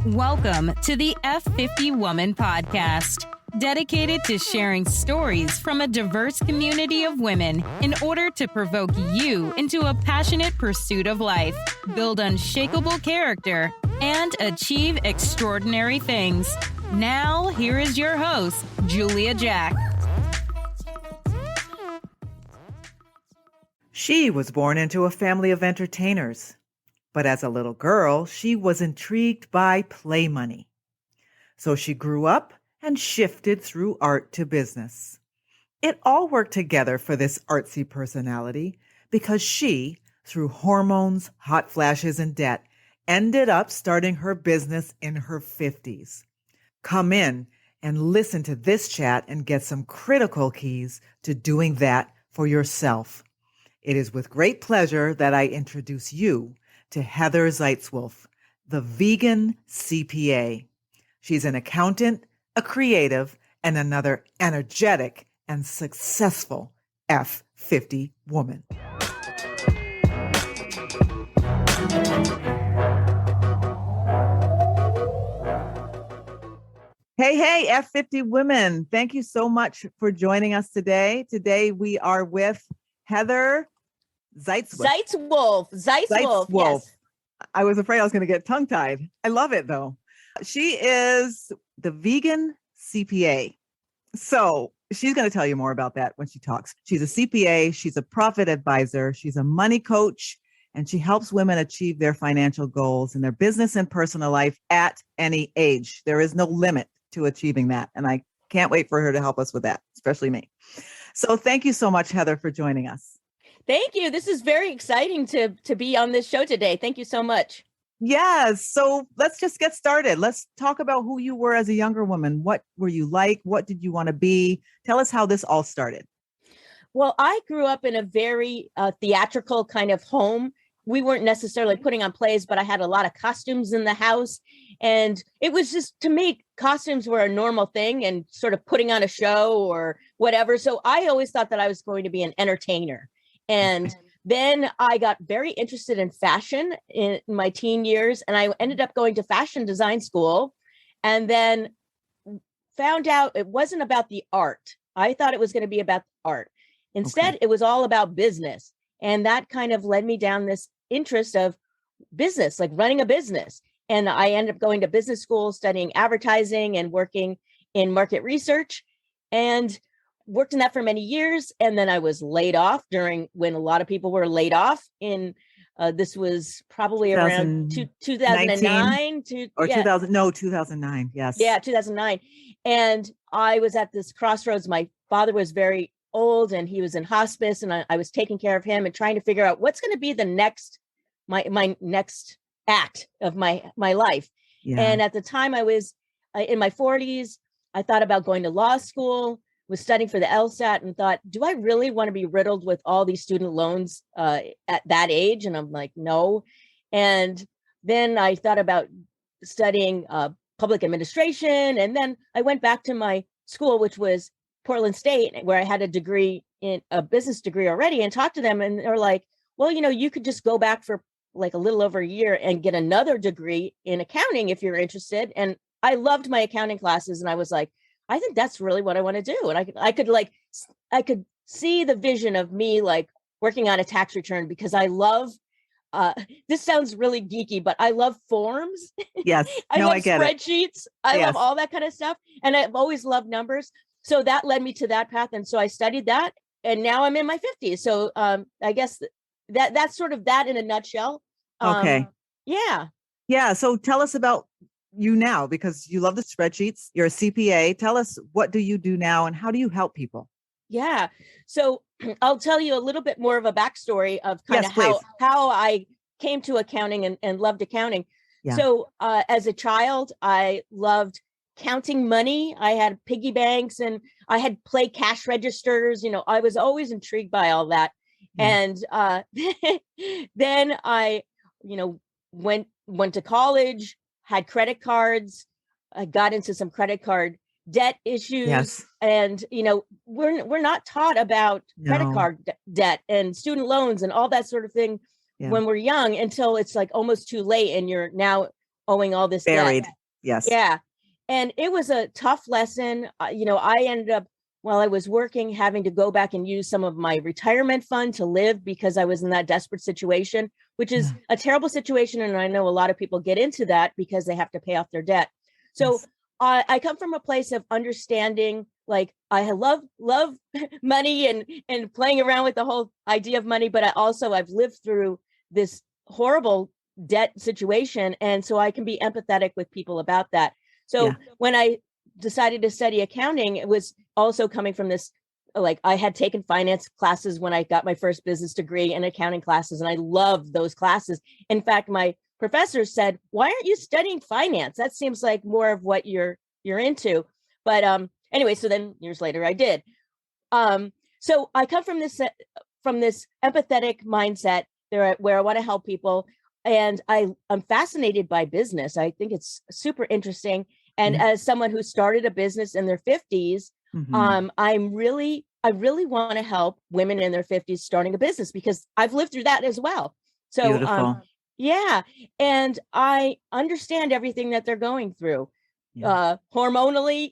Welcome to the F50 Woman Podcast, dedicated to sharing stories from a diverse community of women in order to provoke you into a passionate pursuit of life, build unshakable character, and achieve extraordinary things. Now, here is your host, Julia Jack. She was born into a family of entertainers, but as a little girl, she was intrigued by play money. So she grew up and shifted through art to business. It all worked together for this artsy personality because she, through hormones, hot flashes, and debt, ended up starting her business in her 50s. Come in and listen to this chat and get some critical keys to doing that for yourself. It is with great pleasure that I introduce you to Heather Zeitzwolfe, the vegan CPA. She's an accountant, a creative, and another energetic and successful F50 woman. Hey, F50 women. Thank you so much for joining us today. Today we are with Heather Zeitzwolfe. Yes. I was afraid I was going to get tongue-tied. I love it, though. She is the vegan CPA. So she's going to tell you more about that when she talks. She's a CPA. She's a profit advisor. She's a money coach, and she helps women achieve their financial goals in their business and personal life at any age. There is no limit to achieving that. And I can't wait for her to help us with that, especially me. So thank you so much, Heather, for joining us. Thank you. This is very exciting to be on this show today. Thank you so much. Yes. So let's just get started. Let's talk about who you were as a younger woman. What were you like? What did you want to be? Tell us how this all started. Well, I grew up in a very theatrical kind of home. We weren't necessarily putting on plays, but I had a lot of costumes in the house. And it was just, to me, costumes were a normal thing and sort of putting on a show or whatever. So I always thought that I was going to be an entertainer. And then I got very interested in fashion in my teen years, and I ended up going to fashion design school, and then found out it wasn't about the art. I thought it was going to be about art. Instead, It was all about business. And that kind of led me down this interest of business, like running a business. And I ended up going to business school, studying advertising and working in market research, and worked in that for many years. And then I was laid off during when a lot of people were laid off in, this was probably around 2009 2009. Yes. Yeah. 2009. And I was at this crossroads. My father was very old and he was in hospice, and I was taking care of him and trying to figure out what's going to be the next, my next act of my life. Yeah. And at the time I was in my 40s, I thought about going to law school, was studying for the LSAT, and thought, do I really want to be riddled with all these student loans at that age? And I'm like, no. And then I thought about studying public administration. And then I went back to my school, which was Portland State, where I had a business degree already, and talked to them. And they're like, well, you could just go back for like a little over a year and get another degree in accounting if you're interested. And I loved my accounting classes. And I was like, I think that's really what I want to do. And I could see the vision of me like working on a tax return, because I love, this sounds really geeky, but I love forms. Yes. I love get spreadsheets. I love all that kind of stuff. And I've always loved numbers. So that led me to that path. And so I studied that, and now I'm in my 50s. So I guess that's sort of that in a nutshell. Okay. Yeah. Yeah. So tell us about you now, because you love the spreadsheets. You're a CPA. Tell us, what do you do now and how do you help people? Yeah. So I'll tell you a little bit more of a backstory of kind of how I came to accounting and loved accounting. Yeah. So as a child, I loved counting money. I had piggy banks and I had play cash registers. I was always intrigued by all that. Yeah. And then I, went to college, had credit cards. I got into some credit card debt issues. Yes. And, we're not taught about credit card debt and student loans and all that sort of thing when we're young, until it's like almost too late. And you're now owing all this Buried. debt. Yes. Yeah. And it was a tough lesson. I ended up, while I was working, having to go back and use some of my retirement fund to live because I was in that desperate situation, which is a terrible situation. And I know a lot of people get into that because they have to pay off their debt. So Yes. I come from a place of understanding, like I love money and playing around with the whole idea of money, but I've lived through this horrible debt situation. And so I can be empathetic with people about that. So when I decided to study accounting, it was also coming from this, like I had taken finance classes when I got my first business degree and accounting classes, and I loved those classes. In fact, my professor said, "Why aren't you studying finance? That seems like more of what you're into." But anyway, so then years later I did. So I come from this empathetic mindset there where I want to help people. And I'm fascinated by business. I think it's super interesting. And as someone who started a business in their 50s, I really want to help women in their 50s starting a business because I've lived through that as well. So, Beautiful. yeah. And I understand everything that they're going through, hormonally,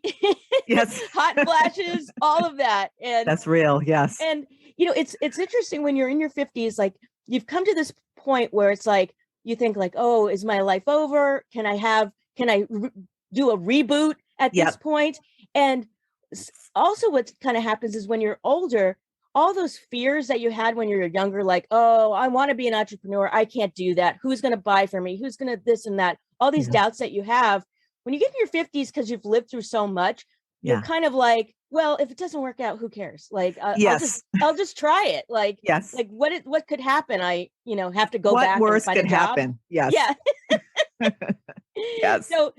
Yes. hot flashes, all of that. And that's real. Yes. and it's interesting when you're in your 50s, like you've come to this point where it's like, you think like, oh, is my life over? Can I do a reboot at this point? And also what kind of happens is when you're older, all those fears that you had when you were younger, like, oh, I want to be an entrepreneur. I can't do that. Who's going to buy for me? Who's going to this and that? All these doubts that you have when you get in your 50s, because you've lived through so much, you're kind of like, well, if it doesn't work out, who cares? Like, I'll just try it. Like, like what could happen? I, have to go back and find a job. What worse could happen? Yes. Yeah. Yes. So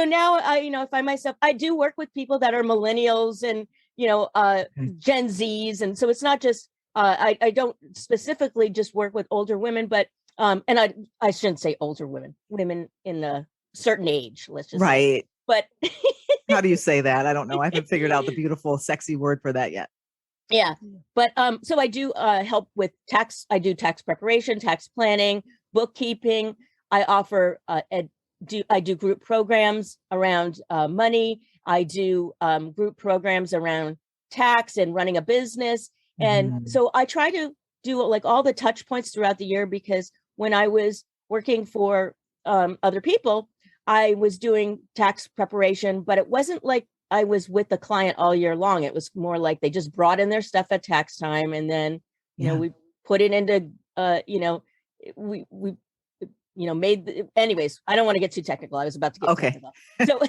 now I find myself, I do work with people that are millennials and, Gen Zs. And so it's not just, I don't specifically just work with older women, but, and I shouldn't say older women in a certain age, let's just say. But how do you say that? I don't know. I haven't figured out the beautiful, sexy word for that yet. Yeah. But so I do help with tax. I do tax preparation, tax planning, bookkeeping. I offer I do group programs around money. I do group programs around tax and running a business. And so I try to do like all the touch points throughout the year, because when I was working for other people, I was doing tax preparation, but it wasn't like I was with the client all year long. It was more like they just brought in their stuff at tax time, and then we put it into we made anyways. I don't want to get too technical. I was about to get technical. So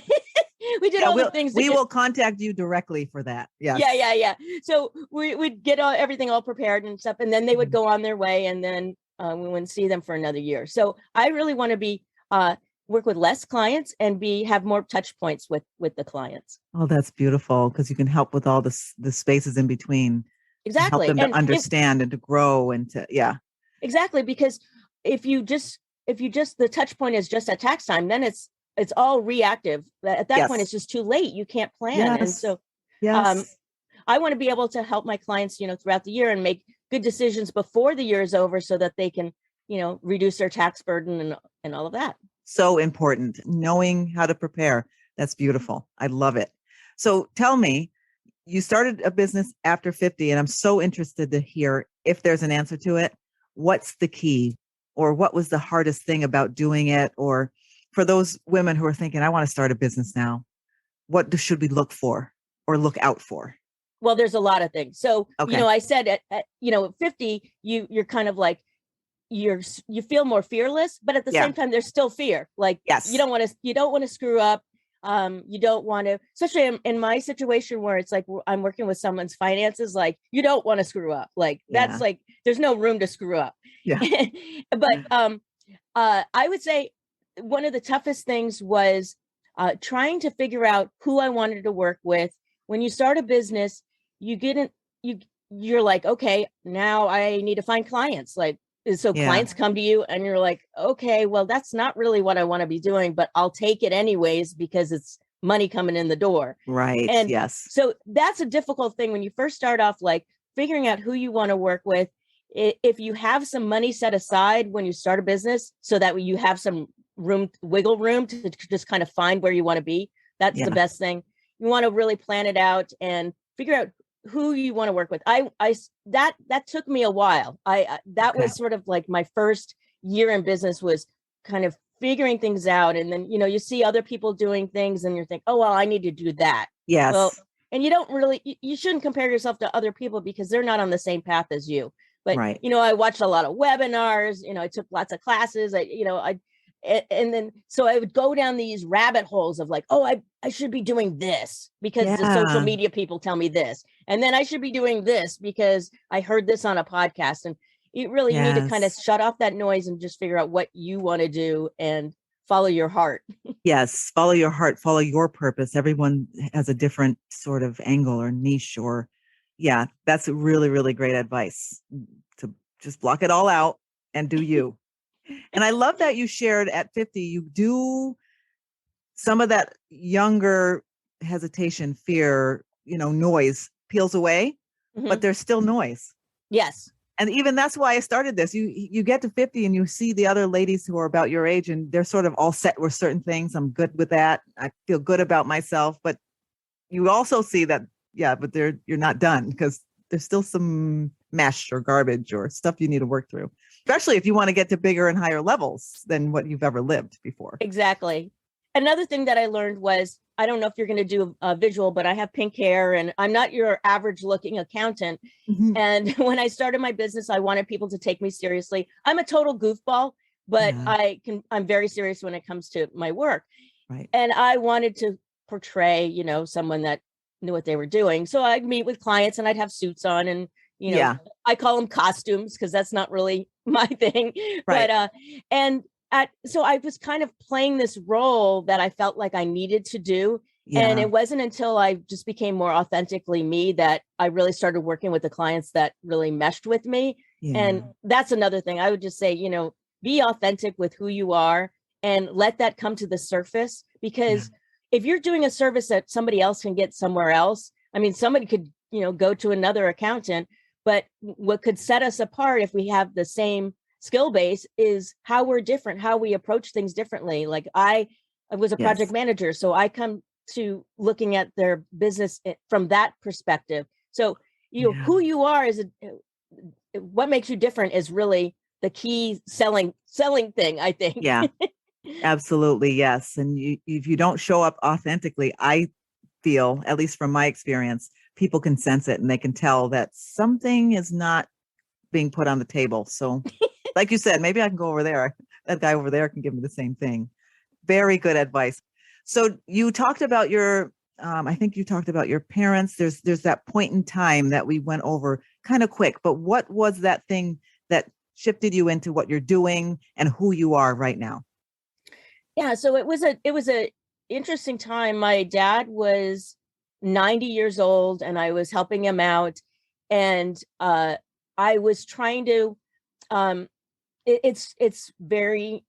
we did all the things. We will contact you directly for that. Yes. Yeah. So we'd get everything all prepared and stuff, and then they would go on their way, and then we wouldn't see them for another year. So I really want to be work with less clients and have more touch points with the clients. Oh, that's beautiful, because you can help with all the spaces in between. Exactly. Help them to understand and to grow and to, Exactly. Because if you just the touch point is just at tax time, then it's all reactive. At that point, it's just too late. You can't plan. And so I want to be able to help my clients, throughout the year and make good decisions before the year is over, so that they can, reduce their tax burden and all of that. So important, knowing how to prepare. That's beautiful. I love it. So tell me, you started a business after 50, and I'm so interested to hear if there's an answer to it. What's the key, or what was the hardest thing about doing it? Or for those women who are thinking, I want to start a business now, what should we look for or look out for? Well, there's a lot of things. So, I said at 50, you're kind of like, you feel more fearless, but at the same time, there's still fear. Like, you don't want to screw up. You don't want to, especially in my situation where it's like, I'm working with someone's finances, like you don't want to screw up. Like that's like, there's no room to screw up. Yeah. But, I would say one of the toughest things was, trying to figure out who I wanted to work with. When you start a business, you're like, okay, now I need to find clients. Like, so clients come to you and you're like, okay, well, that's not really what I want to be doing, but I'll take it anyways because it's money coming in the door. Right. And so that's a difficult thing when you first start off, like figuring out who you want to work with. If you have some money set aside when you start a business so that you have some wiggle room to just kind of find where you want to be. That's the best thing. You want to really plan it out and figure out who you want to work with. That took me a while. That was sort of like my first year in business, was kind of figuring things out. And then, you see other people doing things and you're thinking, oh, well, I need to do that. Yes. Well, and you don't really, you shouldn't compare yourself to other people because they're not on the same path as you. But, right. I watched a lot of webinars, I took lots of classes, and then, so I would go down these rabbit holes of like, oh, I should be doing this because the social media people tell me this. And then I should be doing this because I heard this on a podcast. And you really need to kind of shut off that noise and just figure out what you want to do and follow your heart. Yes. Follow your heart, follow your purpose. Everyone has a different sort of angle or niche that's really, really great advice, to just block it all out and do you. And I love that you shared at 50, you do some of that younger hesitation, fear, noise peels away, but there's still noise. Yes. And even that's why I started this. You get to 50 and you see the other ladies who are about your age and they're sort of all set with certain things. I'm good with that. I feel good about myself. But you also see that, but you're not done because there's still some mesh or garbage or stuff you need to work through, especially if you want to get to bigger and higher levels than what you've ever lived before. Exactly. Another thing that I learned was, I don't know if you're going to do a visual, but I have pink hair and I'm not your average looking accountant. And when I started my business, I wanted people to take me seriously. I'm a total goofball, but I'm very serious when it comes to my work. Right. And I wanted to portray, someone that knew what they were doing. So I'd meet with clients and I'd have suits on and, I call them costumes because that's not really my thing. Right. But, so I was kind of playing this role that I felt like I needed to do. And it wasn't until I just became more authentically me that I really started working with the clients that really meshed with me. And that's another thing I would just say, be authentic with who you are and let that come to the surface. Because if you're doing a service that somebody else can get somewhere else, I mean, somebody could, go to another accountant, but what could set us apart if we have the same skill base is how we're different, how we approach things differently. Like I was a project manager, so I come to looking at their business from that perspective. So, who you are is what makes you different is really the key selling thing, I think. Yeah, absolutely. Yes. And if you don't show up authentically, I feel, at least from my experience, people can sense it and they can tell that something is not being put on the table. So like you said, maybe I can go over there. That guy over there can give me the same thing. Very good advice. So you talked about I think you talked about your parents. There's that point in time that we went over kind of quick, but what was that thing that shifted you into what you're doing and who you are right now? Yeah. So it was a interesting time. My dad was 90 years old and I was helping him out. And I was trying to, it's very,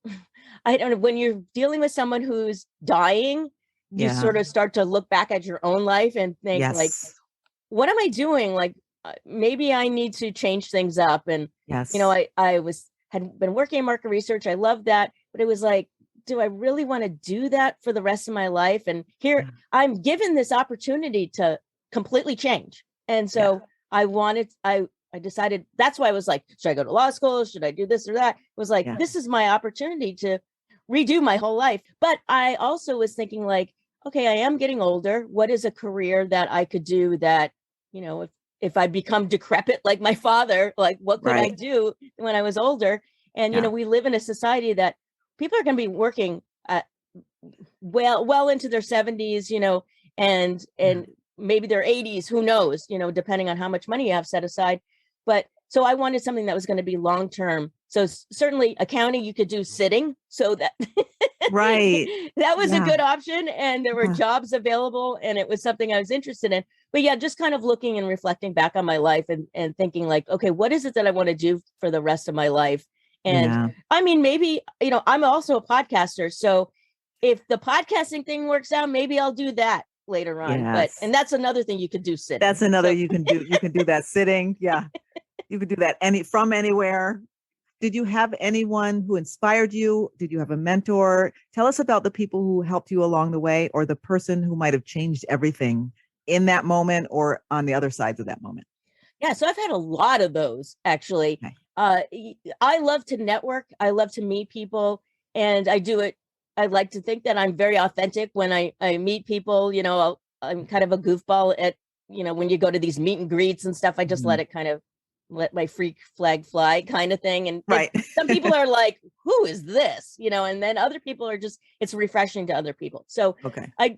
I don't know, when you're dealing with someone who's dying, you sort of start to look back at your own life and think like, what am I doing? Like, maybe I need to change things up. And, I had been working in market research. I loved that, but it was like, do I really want to do that for the rest of my life? And here I'm given this opportunity to completely change. And so I decided, that's why I was like, should I go to law school? Should I do this or that? It was like, this is my opportunity to redo my whole life. But I also was thinking like, okay, I am getting older. What is a career that I could do that, if I become decrepit like my father, like what could I do when I was older? And, we live in a society that people are going to be working well into their 70s, and maybe their 80s, who knows, depending on how much money you have set aside. But so I wanted something that was going to be long term. So certainly accounting, you could do sitting. So that that was a good option. And there were jobs available and it was something I was interested in. But just kind of looking and reflecting back on my life and thinking like, okay, what is it that I want to do for the rest of my life? And I mean, maybe, I'm also a podcaster. So if the podcasting thing works out, maybe I'll do that later on. And that's another thing you could do sitting. That's another you can do that sitting. Yeah. You could do that from anywhere. Did you have anyone who inspired you? Did you have a mentor? Tell us about the people who helped you along the way, or the person who might have changed everything in that moment or on the other sides of that moment. Yeah, so I've had a lot of those actually. Okay. I love to network. I love to meet people, and I do it. I like to think that I'm very authentic when I meet people. I'm kind of a goofball at, when you go to these meet and greets and stuff, I just Mhm. let my freak flag fly kind of thing. And Right. some people are like, who is this? And then other people are just, it's refreshing to other people. So Okay. I've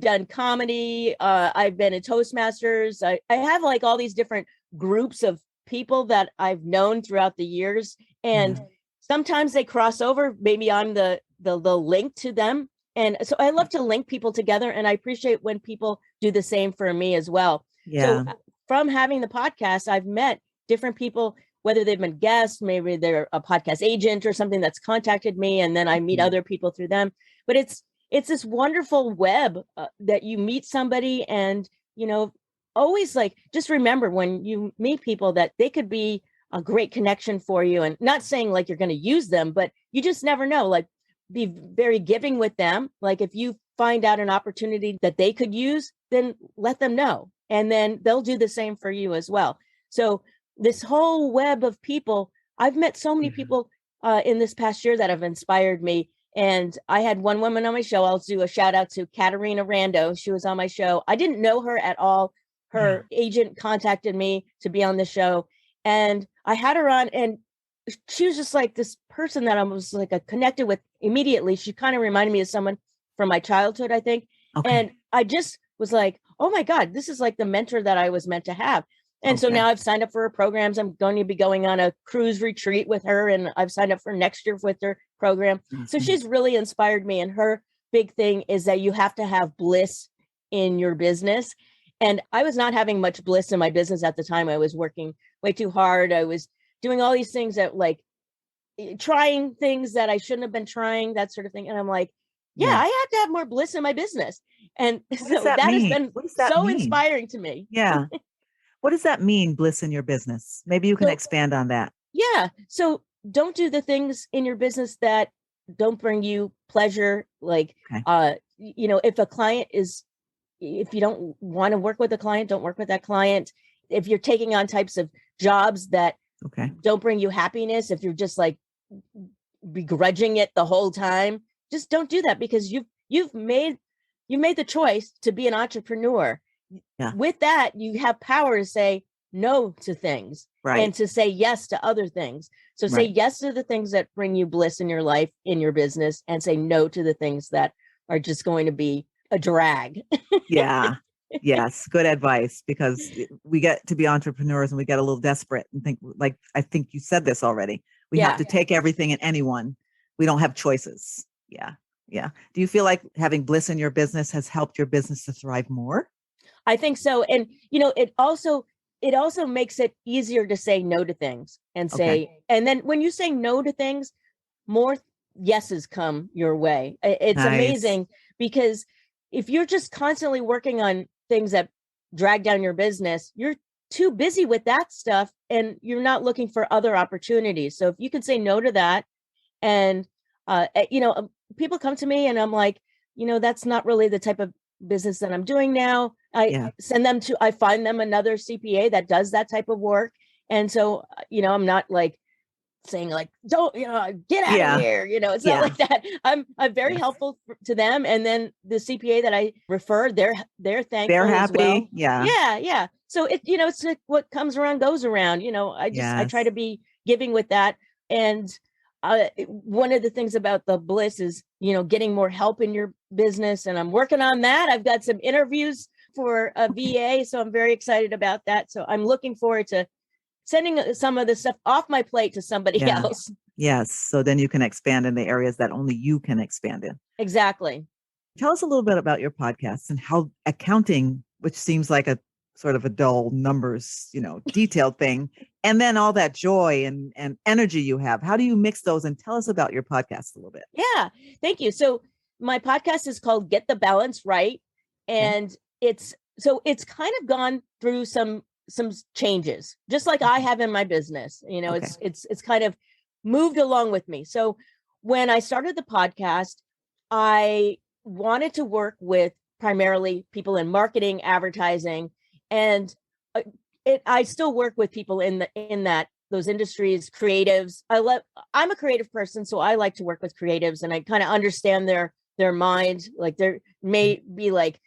done comedy. I've been a Toastmasters. I have like all these different groups of people that I've known throughout the years. And sometimes they cross over. Maybe I'm the link to them. And so I love to link people together. And I appreciate when people do the same for me as well. Yeah. So from having the podcast, I've met different people, whether they've been guests, maybe they're a podcast agent or something that's contacted me. And then I meet other people through them. But it's this wonderful web that you meet somebody and, always like, just remember when you meet people that they could be a great connection for you, and not saying like you're going to use them, but you just never know, like be very giving with them. Like if you find out an opportunity that they could use, then let them know. And then they'll do the same for you as well. So this whole web of people, I've met so many people in this past year that have inspired me. And I had one woman on my show. I'll do a shout out to Katarina Rando. She was on my show. I didn't know her at all. Her agent contacted me to be on the show, and I had her on, and she was just like this person that I was like connected with immediately. She kind of reminded me of someone from my childhood, I think. Okay. And I just was like, oh my God, this is like the mentor that I was meant to have. And so now I've signed up for her programs. I'm going to be going on a cruise retreat with her, and I've signed up for next year with her program. So she's really inspired me. And her big thing is that you have to have bliss in your business. And I was not having much bliss in my business at the time. I was working way too hard. I was doing all these things that like trying things that I shouldn't have been trying, that sort of thing. And I'm like, I have to have more bliss in my business. And so that has been so inspiring to me. Yeah. What does that mean, bliss in your business? Maybe you can expand on that. Yeah. So don't do the things in your business that don't bring you pleasure. Like, if a client if you don't want to work with a client, don't work with that client. If you're taking on types of jobs that don't bring you happiness, if you're just like begrudging it the whole time, just don't do that, because you've made the choice to be an entrepreneur. With that, you have power to say no to things and to say yes to other things. So say yes to the things that bring you bliss in your life, in your business, and say no to the things that are just going to be a drag. Yes. Good advice, because we get to be entrepreneurs and we get a little desperate and think, like, I think you said this already. We have to take everything and anyone. We don't have choices. Yeah. Do you feel like having bliss in your business has helped your business to thrive more? I think so. And, it also makes it easier to say no to things and say, and then when you say no to things, more yeses come your way. It's amazing, because if you're just constantly working on things that drag down your business, you're too busy with that stuff and you're not looking for other opportunities. So if you can say no to that, and, people come to me and I'm like, that's not really the type of business that I'm doing now. I find them another CPA that does that type of work. And so, I'm not like saying like, don't, get out of here. It's not like that. I'm very helpful to them. And then the CPA that I refer, they're thankful. They're happy. As well. Yeah. Yeah. So it's like what comes around goes around. I try to be giving with that. And one of the things about the bliss is, getting more help in your business. And I'm working on that. I've got some interviews for a VA. So I'm very excited about that. So I'm looking forward to sending some of the stuff off my plate to somebody else. Yes. So then you can expand in the areas that only you can expand in. Exactly. Tell us a little bit about your podcast and how accounting, which seems like a sort of a dull numbers, detailed thing, and then all that joy and energy you have. How do you mix those? And tell us about your podcast a little bit. Yeah. Thank you. So my podcast is called Get the Balance Right. And it's kind of gone through some some changes, just like I have in my business. Okay. It's kind of moved along with me. So when I started the podcast, I wanted to work with primarily people in marketing, advertising, and I still work with people in those industries, creatives. I'm a creative person, so I like to work with creatives, and I kind of understand their mind. Like they may be like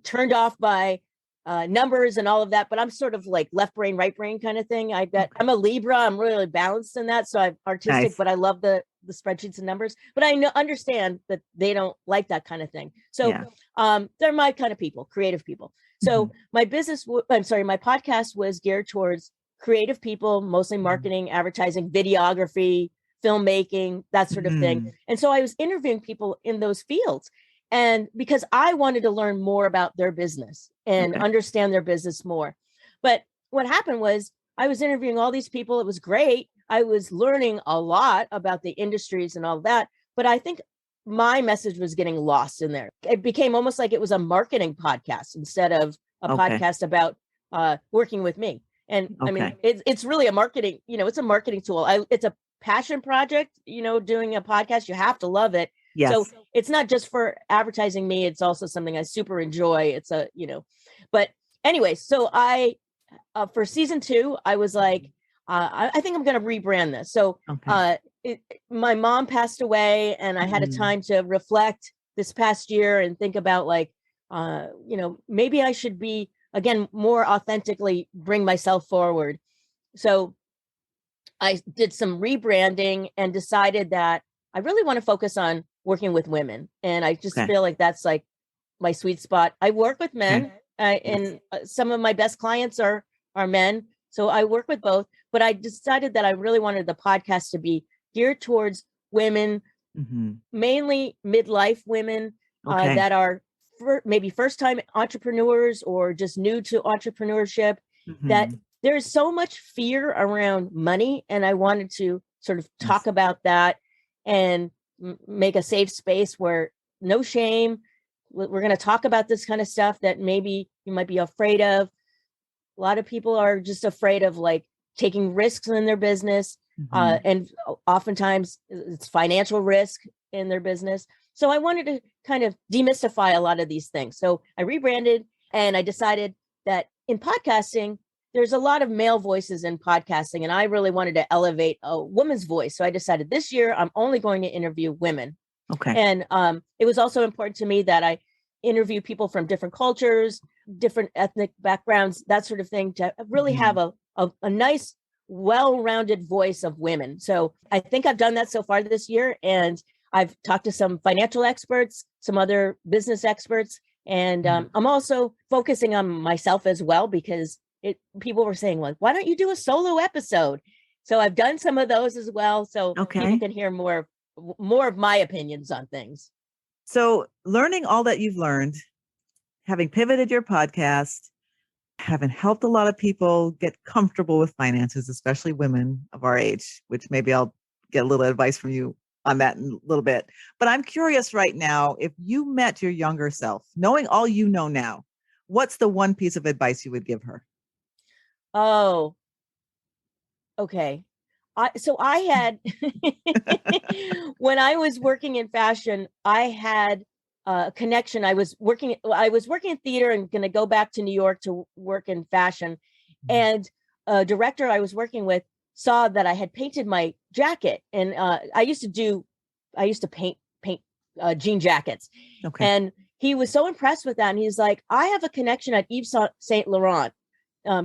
turned off by numbers and all of that, but I'm sort of like left brain, right brain kind of thing. I'm a Libra. I'm really balanced in that. So I'm artistic, Nice. but I love the spreadsheets and numbers, but I understand that they don't like that kind of thing. So they're my kind of people, creative people. So my podcast was geared towards creative people, mostly marketing, advertising, videography, filmmaking, that sort of thing. And so I was interviewing people in those fields. And because I wanted to learn more about their business and understand their business more. But what happened was I was interviewing all these people. It was great. I was learning a lot about the industries and all that. But I think my message was getting lost in there. It became almost like it was a marketing podcast instead of a podcast about working with me. And I mean, it's really a marketing, it's a marketing tool. It's a passion project, doing a podcast. You have to love it. Yes. So it's not just for advertising me. It's also something I super enjoy. It's but anyway, so for season 2, I was like, I think I'm going to rebrand this. So my mom passed away, and I had a time to reflect this past year and think about like, maybe I should be, again, more authentically bring myself forward. So I did some rebranding and decided that I really want to focus on working with women. And I just feel like that's like my sweet spot. I work with men, and some of my best clients are men. So I work with both, but I decided that I really wanted the podcast to be geared towards women, mainly midlife women that are maybe first-time entrepreneurs or just new to entrepreneurship, that there's so much fear around money. And I wanted to sort of talk about that and make a safe space where no shame. We're going to talk about this kind of stuff that maybe you might be afraid of. A lot of people are just afraid of like taking risks in their business. And oftentimes it's financial risk in their business. So I wanted to kind of demystify a lot of these things. So I rebranded, and I decided that in podcasting, there's a lot of male voices in podcasting, and I really wanted to elevate a woman's voice. So I decided this year I'm only going to interview women. And it was also important to me that I interview people from different cultures, different ethnic backgrounds, that sort of thing, to really have a nice, well-rounded voice of women. So I think I've done that so far this year. And I've talked to some financial experts, some other business experts, and I'm also focusing on myself as well, because people were saying, like, why don't you do a solo episode? So I've done some of those as well. So people can hear more of my opinions on things. So learning all that you've learned, having pivoted your podcast, having helped a lot of people get comfortable with finances, especially women of our age, which maybe I'll get a little advice from you on that in a little bit. But I'm curious right now, if you met your younger self, knowing all you know now, what's the one piece of advice you would give her? Oh, okay. So I had, when I was working in fashion, I had a connection. I was working in theater and going to go back to New York to work in fashion. And a director I was working with saw that I had painted my jacket. And I used to paint jean jackets. And he was so impressed with that. And he's like, I have a connection at Yves Saint Laurent.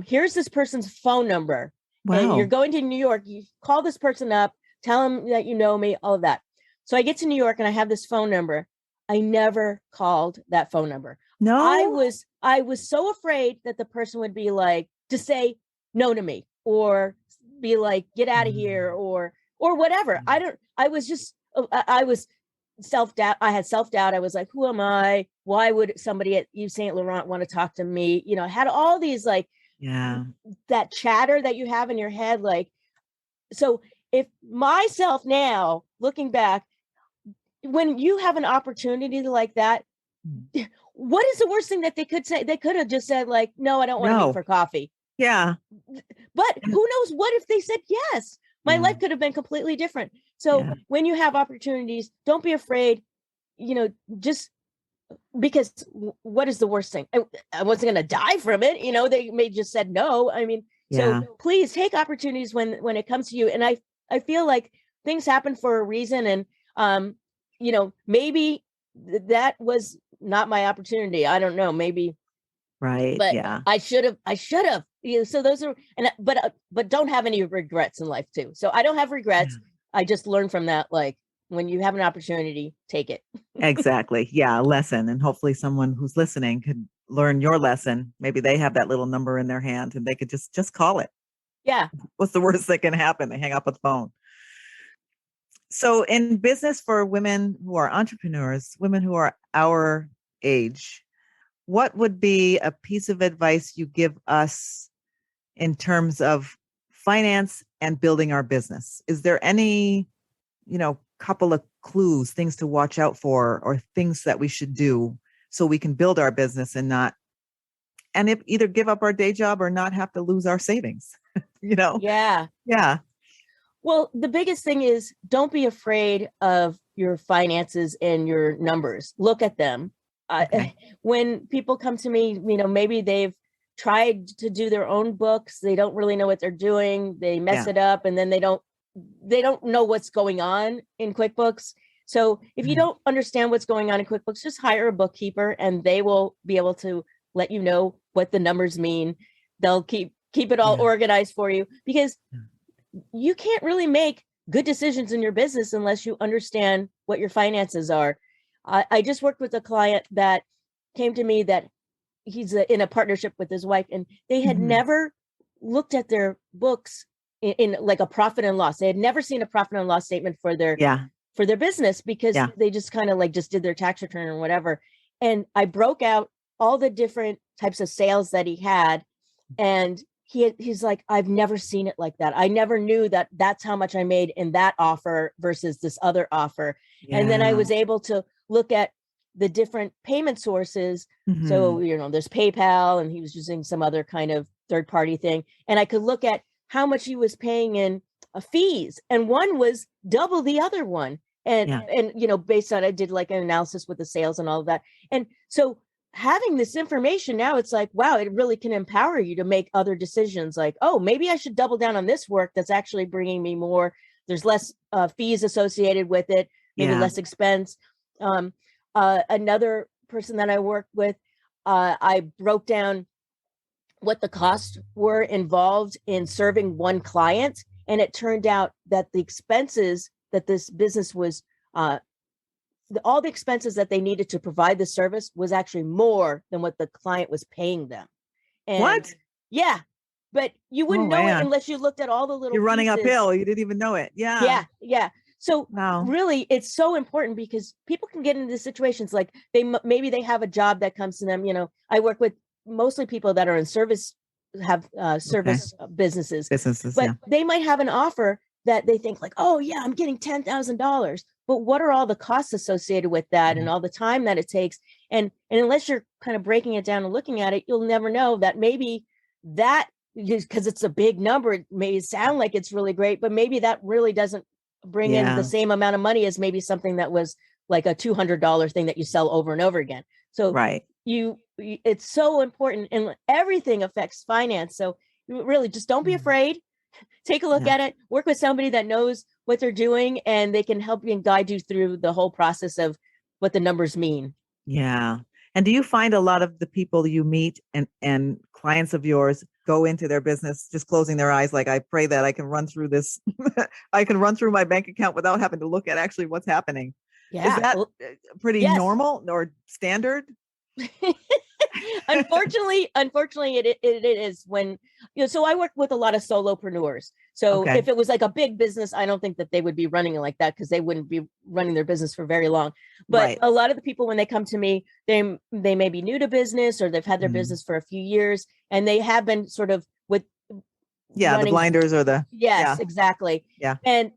Here's this person's phone number. And you're going to New York, you call this person up, tell them that you know me, all of that. So I get to New York and I have this phone number. I never called that phone number. No, I was so afraid that the person would be like, to say no to me, or be like, get out of here, or whatever. I was self-doubt. I had self-doubt. I was like, who am I? Why would somebody at Yves Saint Laurent want to talk to me? I had all these like, that chatter that you have in your head. Like, so if myself now looking back, when you have an opportunity like that, what is the worst thing that they could say? They could have just said like, no, I don't want to meet for coffee. Yeah. But who knows what if they said yes? My life could have been completely different. So when you have opportunities, don't be afraid, just because what is the worst thing? I wasn't going to die from it. They may just said no. I mean, so please take opportunities when it comes to you. And I feel like things happen for a reason. And, maybe that was not my opportunity. I don't know, maybe. Right. But yeah. I should have. So those are, but don't have any regrets in life too. So I don't have regrets. I just learned from that. Like, when you have an opportunity, take it. Exactly. Yeah. Lesson. And hopefully someone who's listening could learn your lesson. Maybe they have that little number in their hand and they could just call it. Yeah. What's the worst that can happen? They hang up the phone. So in business for women who are entrepreneurs, women who are our age, what would be a piece of advice you give us in terms of finance and building our business? Is there any, couple of clues, things to watch out for, or things that we should do so we can build our business and if either give up our day job or not have to lose our savings, Yeah. Yeah. Well, the biggest thing is don't be afraid of your finances and your numbers. Look at them. Okay. When people come to me, maybe they've tried to do their own books. They don't really know what they're doing. They mess it up, and then they don't know what's going on in QuickBooks. So if you don't understand what's going on in QuickBooks, just hire a bookkeeper and they will be able to let you know what the numbers mean. They'll keep it all organized for you, because you can't really make good decisions in your business unless you understand what your finances are. I just worked with a client that came to me that he's in a partnership with his wife, and they had never looked at their books in like a profit and loss. They had never seen a profit and loss statement for their business, because they just kind of like just did their tax return or whatever. And I broke out all the different types of sales that he had, and he's like, I've never seen it like that. I never knew that that's how much I made in that offer versus this other offer. And then I was able to look at the different payment sources. So, there's PayPal, and he was using some other kind of third party thing. And I could look at how much he was paying in fees. And one was double the other one. And based on, I did like an analysis with the sales and all of that. And so having this information now, it's like, wow, it really can empower you to make other decisions. Like, oh, maybe I should double down on this work that's actually bringing me more. There's less fees associated with it, maybe less expense. Another person that I worked with, I broke down what the costs were involved in serving one client. And it turned out that the expenses that this business was, all the expenses that they needed to provide the service was actually more than what the client was paying them. And what? Yeah. But you wouldn't know it unless you looked at all the little You're running pieces. uphill. You didn't even know it. Yeah. So really, it's so important, because people can get into situations like maybe they have a job that comes to them. I work with mostly people that are in service, have service businesses, but they might have an offer that they think like, oh yeah, I'm getting $10,000. But what are all the costs associated with that and all the time that it takes? And unless you're kind of breaking it down and looking at it, you'll never know that maybe that, because it's a big number, it may sound like it's really great, but maybe that really doesn't bring in the same amount of money as maybe something that was like a $200 thing that you sell over and over again. So it's so important, and everything affects finance. So really just don't be afraid. Take a look at it, work with somebody that knows what they're doing, and they can help you and guide you through the whole process of what the numbers mean. Yeah. And do you find a lot of the people you meet and clients of yours go into their business just closing their eyes? Like, I pray that I can run through this. I can run through my bank account without having to look at actually what's happening. Yeah. Is that pretty normal or standard? Unfortunately, it is when, so I work with a lot of solopreneurs. So if it was like a big business, I don't think that they would be running it like that, because they wouldn't be running their business for very long. But a lot of the people, when they come to me, they may be new to business, or they've had their business for a few years, and they have been sort of with the blinders or the exactly. Yeah. And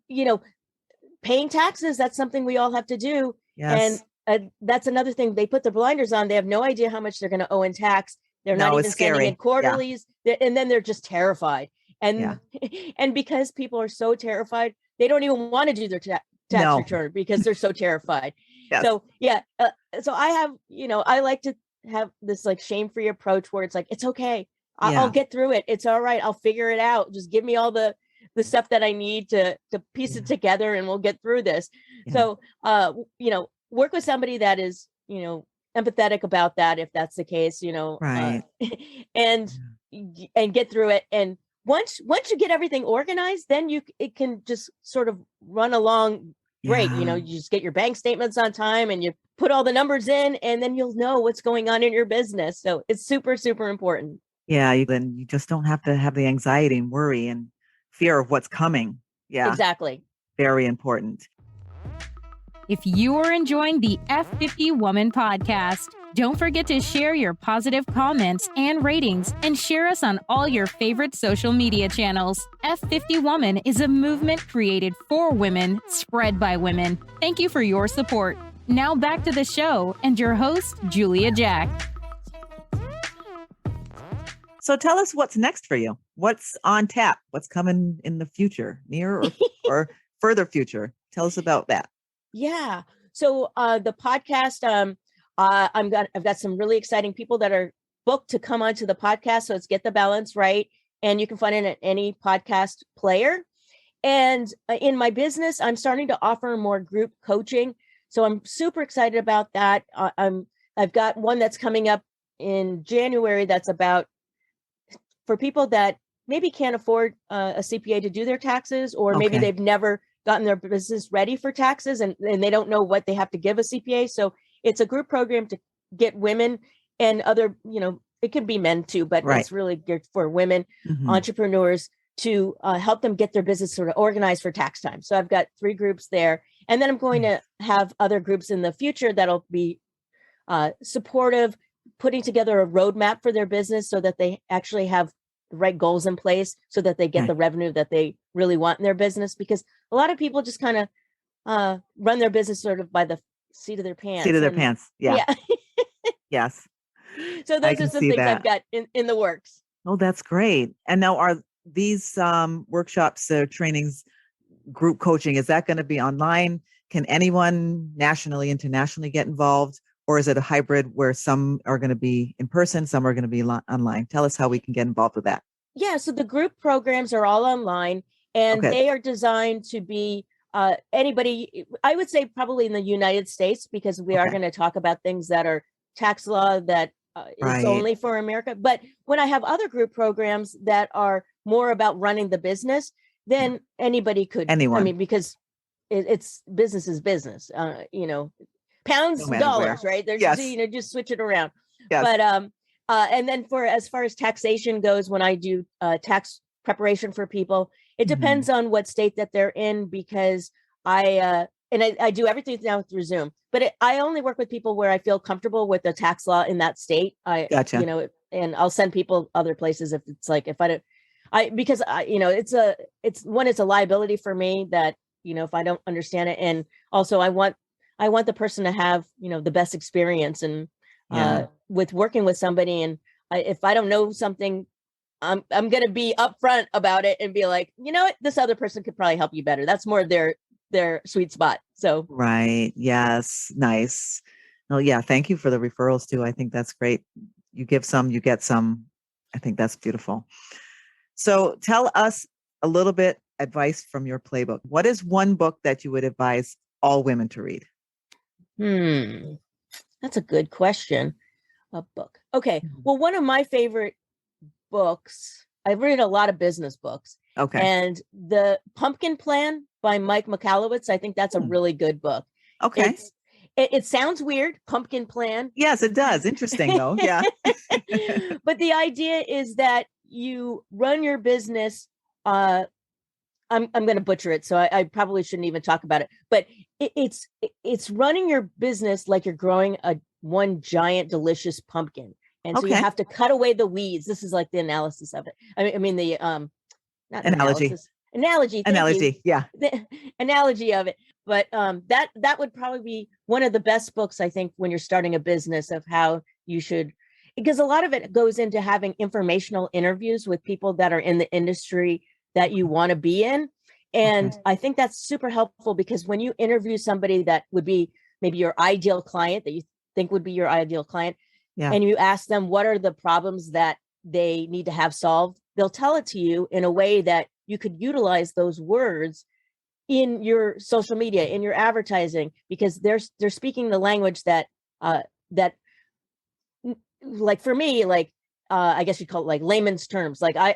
paying taxes, that's something we all have to do. Yes. And that's another thing. They put the blinders on. They have no idea how much they're going to owe in tax. They're No, not it's even sending in scary. Yeah. quarterlies. And then they're just terrified. Yeah. And, and because people are so terrified, they don't even want to do their tax No. return because they're so terrified. Yes. So yeah. So I have, I like to have this like shame-free approach where it's like, it's okay. I'll get through it. It's all right. I'll figure it out. Just give me all the stuff that I need to piece it together, and we'll get through this. Yeah. So, work with somebody that is, empathetic about that, if that's the case, Right. and get through it. And once you get everything organized, then it can just sort of run along great. Yeah. You just get your bank statements on time and you put all the numbers in, and then you'll know what's going on in your business. So it's super, super important. Yeah. Then you just don't have to have the anxiety and worry and fear of what's coming. Yeah. Exactly. Very important. If you are enjoying the F50 Woman podcast, don't forget to share your positive comments and ratings and share us on all your favorite social media channels. F50 Woman is a movement created for women, spread by women. Thank you for your support. Now back to the show and your host, Julia Jack. So tell us what's next for you. What's on tap? What's coming in the future, near or further future? Tell us about that. Yeah. So the podcast, I've got some really exciting people that are booked to come onto the podcast. So it's Get the Balance Right. And you can find it at any podcast player. And in my business, I'm starting to offer more group coaching. So I'm super excited about that. I've got one that's coming up in January that's about for people that maybe can't afford a CPA to do their taxes, or maybe they've never gotten their business ready for taxes and they don't know what they have to give a CPA. So it's a group program to get women and other, it can be men too, but it's really geared for women, entrepreneurs, to help them get their business sort of organized for tax time. So I've got 3 groups there. And then I'm going to have other groups in the future that'll be supportive, putting together a roadmap for their business so that they actually have the right goals in place so that they get the revenue that they really want in their business. Because a lot of people just kind of run their business sort of by the seat of their pants. Seat of their pants. Yeah. Yes. So those are some things I've got in the works. Oh, that's great. And now are these workshops, trainings, group coaching, is that going to be online? Can anyone nationally, internationally get involved? Or is it a hybrid where some are going to be in person, some are going to be online? Tell us how we can get involved with that. Yeah, so the group programs are all online, and they are designed to be anybody, I would say probably in the United States, because we are going to talk about things that are tax law that is only for America. But when I have other group programs that are more about running the business, then anybody could. Anyone. I mean, because it's business is business, pounds, No dollars, where. right? There's just switch it around. Yes. But and then as far as taxation goes, when I do tax preparation for people, it depends on what state that they're in, because I do everything now through Zoom. But I only work with people where I feel comfortable with the tax law in that state. Gotcha. And I'll send people other places if it's like, if I don't, because it's a liability for me that, if I don't understand it. And also I want the person to have, the best experience and with working with somebody. And if I don't know something, I'm going to be upfront about it and be like, this other person could probably help you better. That's more their sweet spot. So. Right. Yes. Nice. Oh yeah. Thank you for the referrals too. I think that's great. You give some, you get some. I think that's beautiful. So tell us a little bit advice from your playbook. What is one book that you would advise all women to read? That's a good question. A book. Okay. Well, one of my favorite books, I've read a lot of business books. Okay. And The Pumpkin Plan by Mike Michalowicz, I think that's a really good book. Okay. It sounds weird, pumpkin plan. Yes, it does. Interesting though. Yeah. But the idea is that you run your business. I'm going to butcher it, so I probably shouldn't even talk about it. But it's running your business like you're growing one giant delicious pumpkin, and so you have to cut away the weeds. This is like the analysis of it. I mean the not analogy. Analogy. Yeah. The analogy of it. But that would probably be one of the best books, I think, when you're starting a business, of how you should. because a lot of it goes into having informational interviews with people that are in the industry that you want to be in. And I think that's super helpful, because when you interview somebody that would be maybe your ideal client, that you think would be your ideal client, and you ask them what are the problems that they need to have solved, they'll tell it to you in a way that you could utilize those words in your social media, in your advertising, because they're speaking the language that that, like, for me, like, I guess you call it like layman's terms. Like I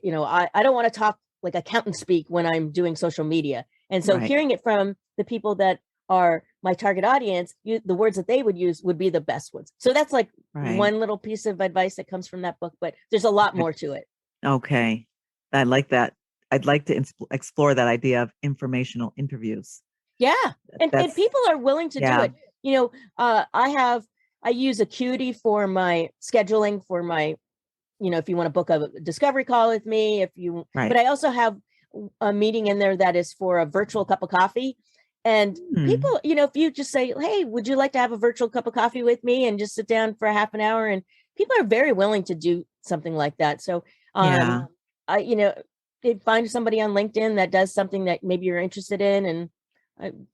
don't want to talk like accountant speak when I'm doing social media. And so hearing it from the people that are my target audience, the words that they would use would be the best ones. So that's like one little piece of advice that comes from that book, but there's a lot more to it. Okay. I like that. I'd like to explore that idea of informational interviews. Yeah. And people are willing to do it. You know, I use Acuity for my scheduling, for my, you know, if you want to book a discovery call with me, but I also have a meeting in there that is for a virtual cup of coffee. And people, you know, if you just say, hey, would you like to have a virtual cup of coffee with me, and just sit down for a half an hour, and people are very willing to do something like that. So, you know, find somebody on LinkedIn that does something that maybe you're interested in, and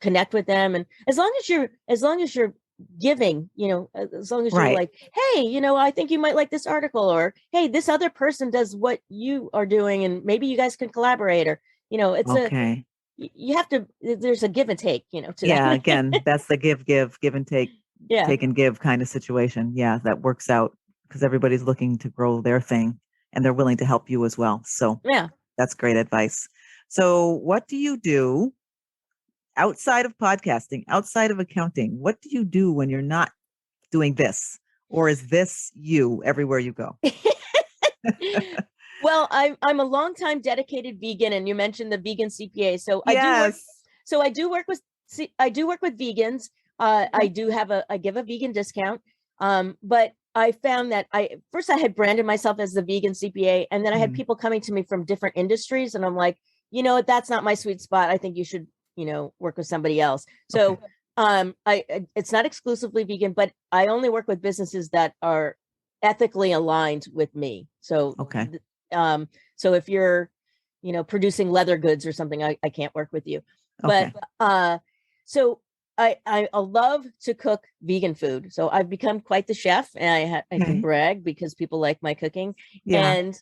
connect with them. And as long as you're giving, you know, as long as you're like, hey, you know, I think you might like this article, or hey, this other person does what you are doing, and maybe you guys can collaborate, or, you know, it's you have to, there's a give and take, you know, to that. Again, that's the give and take, take and give kind of situation. Yeah, that works out, because everybody's looking to grow their thing, and they're willing to help you as well. So that's great advice. So what do you do outside of podcasting, outside of accounting? What do you do when you're not doing this? Or is this you everywhere you go? Well, I'm a longtime dedicated vegan, and you mentioned the vegan CPA. So I do work with vegans. I give a vegan discount. But I found that I had branded myself as the vegan CPA, and then I had people coming to me from different industries, and I'm like, you know, that's not my sweet spot. I think you should, you know, work with somebody else. So it's not exclusively vegan, but I only work with businesses that are ethically aligned with me. So so if you're, you know, producing leather goods or something, I can't work with you. But so I love to cook vegan food. So I've become quite the chef, and I can brag because people like my cooking. And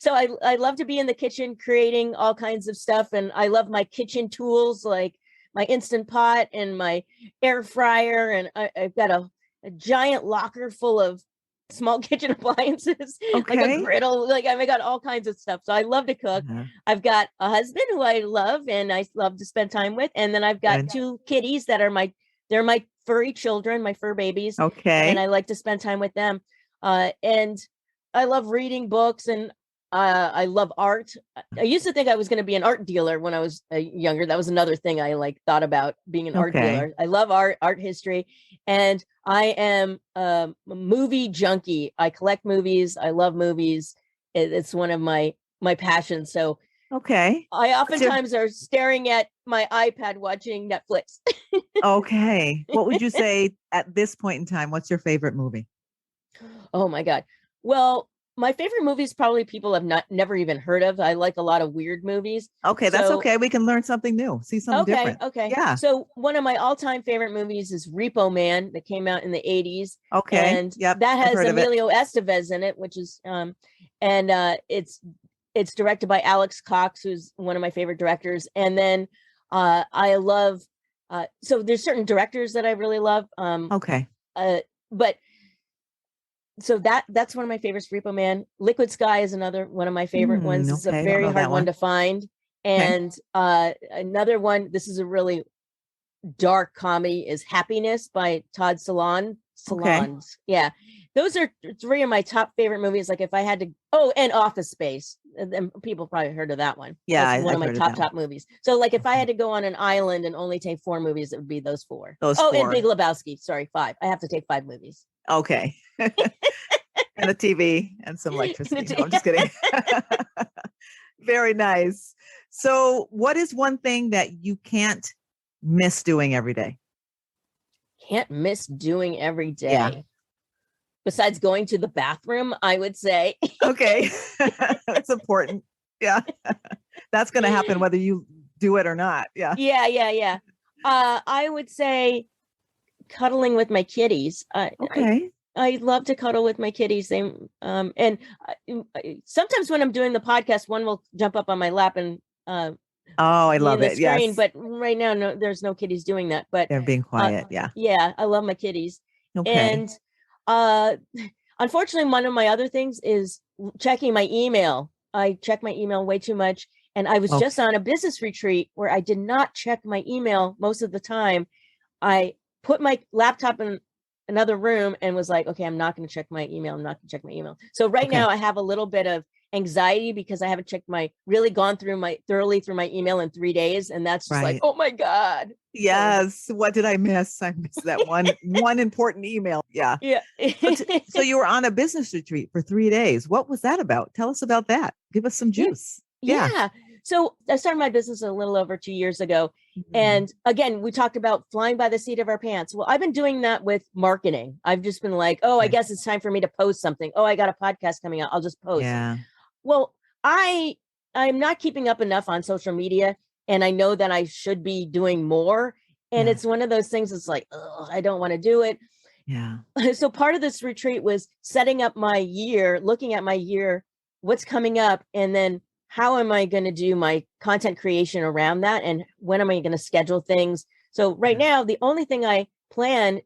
so I love to be in the kitchen creating all kinds of stuff. And I love my kitchen tools, like my Instant Pot and my air fryer. And I've got a giant locker full of small kitchen appliances, like a griddle, like I got all kinds of stuff. So I love to cook. I've got a husband who I love, and I love to spend time with. And then I've got two kitties that are my furry children, my fur babies. And I like to spend time with them. And I love reading books, and I love art. I used to think I was going to be an art dealer when I was younger. That was another thing I thought about, being an art dealer. I love art history, and I am a movie junkie. I collect movies. I love movies. It's one of my passions. So I oftentimes are staring at my iPad watching Netflix. What would you say at this point in time? What's your favorite movie? Oh my God. Well, my favorite movies probably people have never even heard of. I like a lot of weird movies. That's okay. We can learn something new. See something different. Yeah. So one of my all-time favorite movies is Repo Man, that came out in the 80s. And that has Emilio Estevez in it, which is it's directed by Alex Cox, who's one of my favorite directors. And then I love so there's certain directors that I really love. But so that's one of my favorites, Repo Man. Liquid Sky is another one of my favorite ones. It's a very hard one to find. And another one, this is a really dark comedy, is Happiness by Todd Solondz. Yeah. Those are three of my top favorite movies. Like if I had to, and Office Space. And people probably heard of that one. Yeah. That's one of my top movies. So like if I had to go on an island and only take 4 movies, it would be those 4. And Big Lebowski. Sorry, 5. I have to take 5 movies. Okay. And a TV and some electricity. No, I'm just kidding. Very nice. So what is one thing that you can't miss doing every day? Can't miss doing every day. Yeah. besides going to the bathroom, I would say. Okay. That's important. Yeah. That's going to happen whether you do it or not. Yeah. Yeah. I would say cuddling with my kitties. Okay. I love to cuddle with my kitties. They and sometimes when I'm doing the podcast, one will jump up on my lap and I be love in the it. screen. Yes. But right now, no, there's no kitties doing that. But They're being quiet. Yeah. yeah, I love my kitties. Okay. And uh, unfortunately, one of my other things is checking my email. I check my email way too much. And I was just on a business retreat where I did not check my email most of the time. I put my laptop in another room and was like, okay, I'm not going to check my email. I'm not going to check my email. So right now I have a little bit of anxiety because I haven't gone thoroughly through my email in 3 days. And that's just like, oh my God. Yes. What did I miss? I missed that one important email. Yeah. Yeah. So you were on a business retreat for 3 days. What was that about? Tell us about that. Give us some juice. Yeah. So I started my business a little over 2 years ago. Mm-hmm. And again, we talked about flying by the seat of our pants. Well, I've been doing that with marketing. I've just been like, I guess it's time for me to post something. I got a podcast coming out. I'll just post. Yeah. Well, I'm not keeping up enough on social media. And I know that I should be doing more. And it's one of those things that's like, I don't want to do it. Yeah. So part of this retreat was setting up my year, looking at my year, what's coming up, and then how am I going to do my content creation around that? And when am I going to schedule things? So right now, the only thing I plan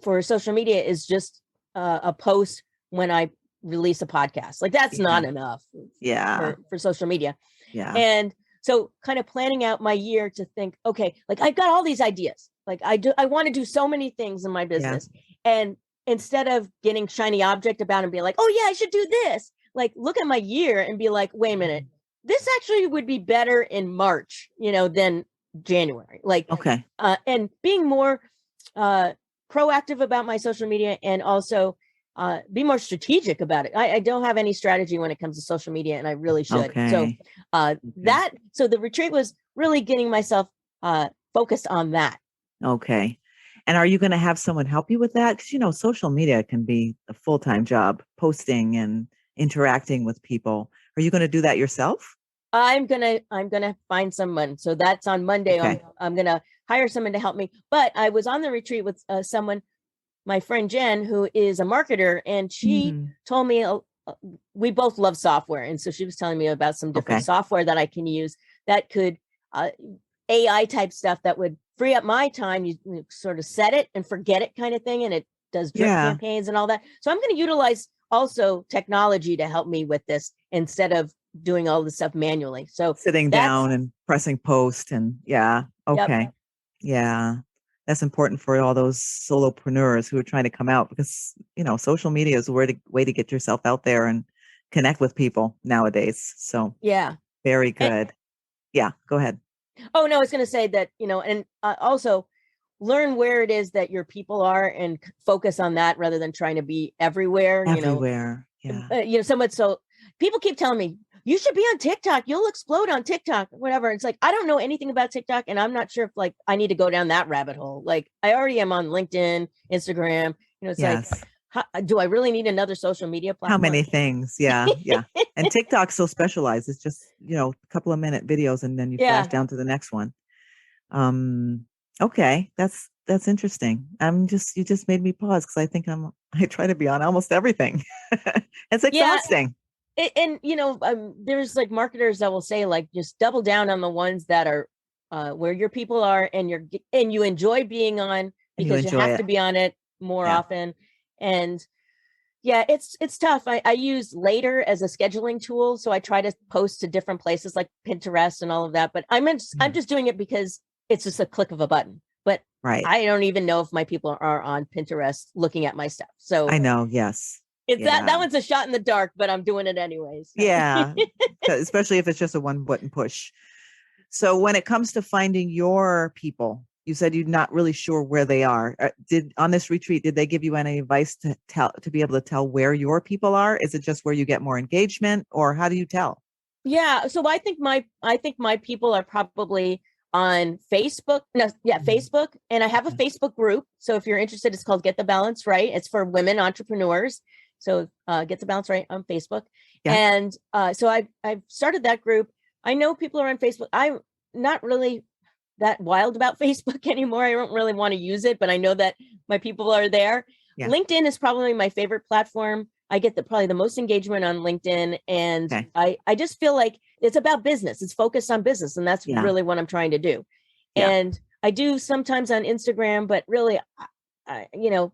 for social media is just a post when I release a podcast. Like that's not enough for social media. Yeah. And so kind of planning out my year to think, okay, like I've got all these ideas. Like I want to do so many things in my business. Yeah. And instead of getting shiny object about and being like, oh yeah, I should do this. Like look at my year and be like, wait a minute, this actually would be better in March, than January. Like, and being more proactive about my social media and also be more strategic about it. I don't have any strategy when it comes to social media and I really should. Okay. So the retreat was really getting myself focused on that. Okay. And are you going to have someone help you with that? Because, social media can be a full-time job, posting and interacting with people. Are you going to do that yourself? I'm going to find someone. So that's on Monday. Okay. I'm going to hire someone to help me. But I was on the retreat with someone, my friend Jen, who is a marketer, and she told me we both love software. And so she was telling me about some different software that I can use that could AI type stuff that would free up my time. You sort of set it and forget it kind of thing. And it does drip campaigns and all that. So I'm going to utilize also technology to help me with this instead of doing all this stuff manually. So sitting down and pressing post and that's important for all those solopreneurs who are trying to come out because, social media is a way to get yourself out there and connect with people nowadays. So very good. Go ahead. Oh, no, I was going to say that, and also learn where it is that your people are and focus on that rather than trying to be everywhere. So people keep telling me, you should be on TikTok. You'll explode on TikTok, whatever. It's like, I don't know anything about TikTok. And I'm not sure if I need to go down that rabbit hole. Like I already am on LinkedIn, Instagram, it's like, do I really need another social media platform? How many things? Yeah. And TikTok's so specialized. It's just, a couple of minute videos and then you flash down to the next one. Okay. That's interesting. You just made me pause because I think I try to be on almost everything. It's exhausting. And there's like marketers that will say like, just double down on the ones that are where your people are and you enjoy being on because you have to be on it more often. And it's tough. I use Later as a scheduling tool. So I try to post to different places like Pinterest and all of that. But I'm just doing it because it's just a click of a button. But I don't even know if my people are on Pinterest looking at my stuff. So I know. Yes. It's that one's a shot in the dark, but I'm doing it anyways. So. Yeah. Especially if it's just a one button push. So when it comes to finding your people, you said you're not really sure where they are. On this retreat, did they give you any advice to be able to tell where your people are? Is it just where you get more engagement or how do you tell? Yeah. So I think my people are probably on Facebook. No, yeah, Facebook. And I have a Facebook group. So if you're interested, it's called Get the Balance Right. It's for women entrepreneurs. So Get the Balance Right on Facebook. Yeah. And so I've started that group. I know people are on Facebook. I'm not really that wild about Facebook anymore. I don't really want to use it, but I know that my people are there. Yeah. LinkedIn is probably my favorite platform. I get probably the most engagement on LinkedIn. And Okay. I just feel like it's about business. It's focused on business. And that's really what I'm trying to do. Yeah. And I do sometimes on Instagram, but really,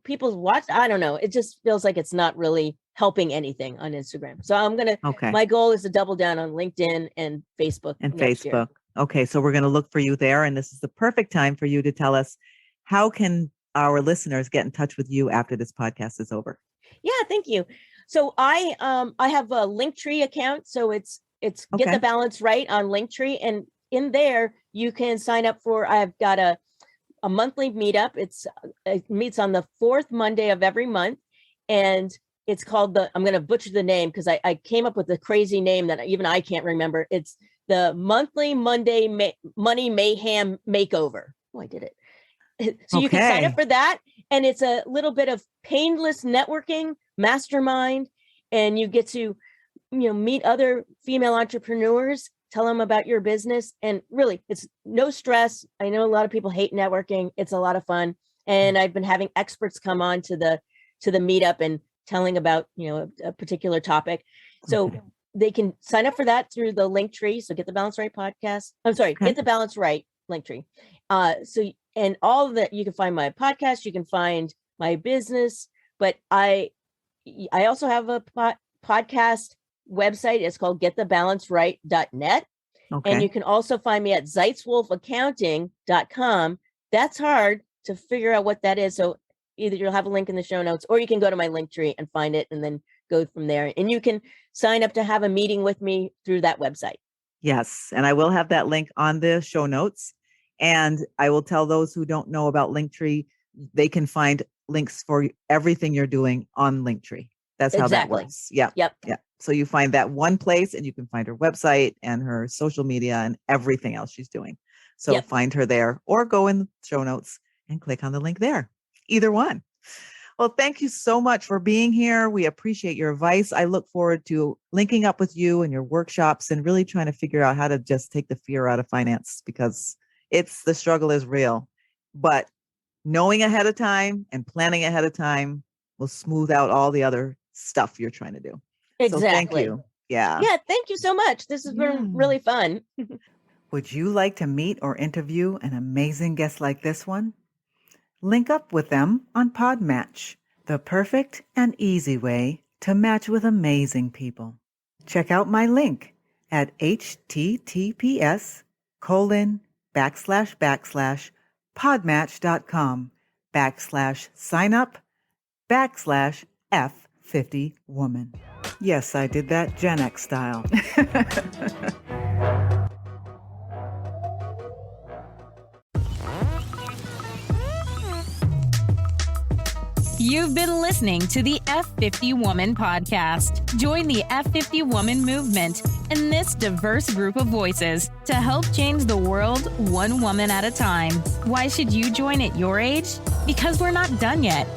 people watch, I don't know. It just feels like it's not really helping anything on Instagram. So my goal is to double down on LinkedIn and Facebook. And next Facebook. year. Okay. So we're going to look for you there. And this is the perfect time for you to tell us, how can our listeners get in touch with you after this podcast is over? Yeah, thank you. So I have a Linktree account. So it's Get the Balance Right on Linktree. And in there, you can sign up for, I've got a monthly meetup. It meets on the fourth Monday of every month. And it's called I'm going to butcher the name because I came up with a crazy name that even I can't remember. It's the Monthly Monday Money Mayhem Makeover. Oh, I did it. So you can sign up for that. And it's a little bit of painless networking, mastermind, and you get to, meet other female entrepreneurs, tell them about your business. And really, it's no stress. I know a lot of people hate networking. It's a lot of fun. And I've been having experts come on to the meetup and telling about, a particular topic. So they can sign up for that through the Linktree. So Get the Balance Right podcast. I'm sorry, Get the Balance Right Linktree. And all of that, you can find my podcast, you can find my business, but I also have a podcast website. It's called getthebalanceright.net. And you can also find me at zeitzwolfeaccounting.com. That's hard to figure out what that is. So either you'll have a link in the show notes, or you can go to my Linktree and find it and then go from there. And you can sign up to have a meeting with me through that website. Yes. And I will have that link on the show notes. And I will tell those who don't know about Linktree, they can find links for everything you're doing on Linktree. That's how that works. Yeah. Yep. Yeah. So you find that one place and you can find her website and her social media and everything else she's doing. So find her there or go in the show notes and click on the link there. Either one. Well, thank you so much for being here. We appreciate your advice. I look forward to linking up with you and your workshops and really trying to figure out how to just take the fear out of finance, because the struggle is real, but knowing ahead of time and planning ahead of time will smooth out all the other stuff you're trying to do. Exactly. So thank you. Yeah. Yeah. Thank you so much. This has been really fun. Would you like to meet or interview an amazing guest like this one? Link up with them on Podmatch, the perfect and easy way to match with amazing people. Check out my link at https://podmatch.com/signup/F50woman. Yes, I did that Gen X style. You've been listening to the F50 Woman podcast. Join the F50 Woman movement and this diverse group of voices to help change the world one woman at a time. Why should you join at your age? Because we're not done yet.